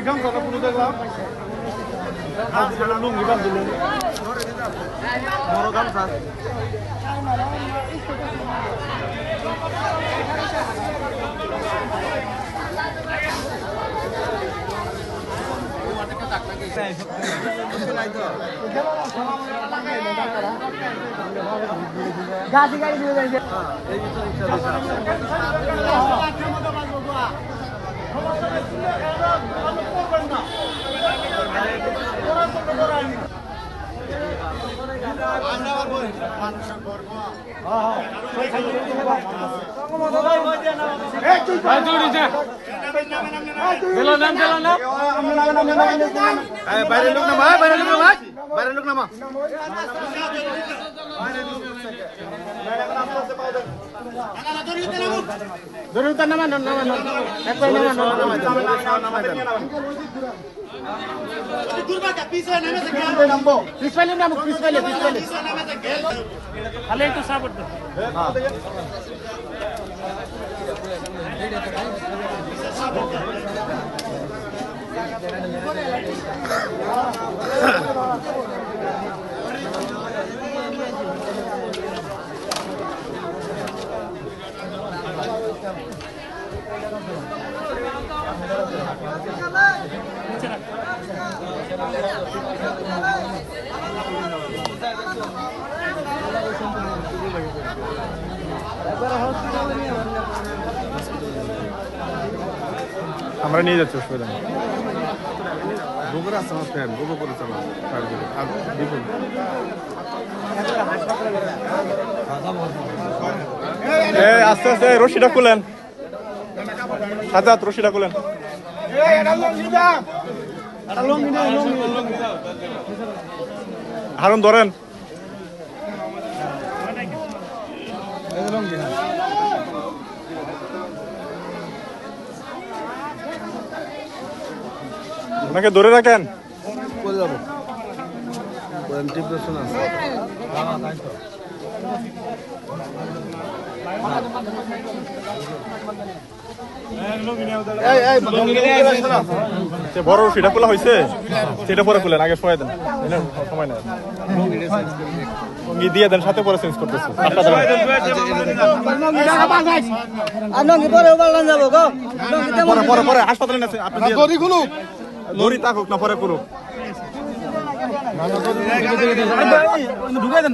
গামছাটা পুরো দেখলাম লুঙ্গি বান্ধব বড় গামছা গাড়ি গাড়ি দিয়ে যাইছে বাইরে লোক নামা বাইরে লোক নামা বাইরে লোক নামা দরুতা নামা নামা একবার নামা পিছলে নামো পিছলে খালি একটু সাপোর্ট দাও আমরা নিয়ে যাচ্ছি অসুবিধা নেই গোবর আছে আমার ফ্যান গোবর করেছে আমার বিপুল আস্তে আস্তে রশিটা খুলেন সাথে হাত রশিটা খুলেন হারুন ধরেন ওনাকে ধরে রাখেন করে যাবো ডিপ্রেশন আছে বড় সেটা খোলা হয়েছে সেটা পরে খুলেন আগে সময় দেন সময় নেই দিয়ে দেন সাথে পরে চেঞ্জ করতেছি পরে পরে হাসপাতালে আছে আপনি দড়ি থাকুক না পরে করুক ঢুকাই দেন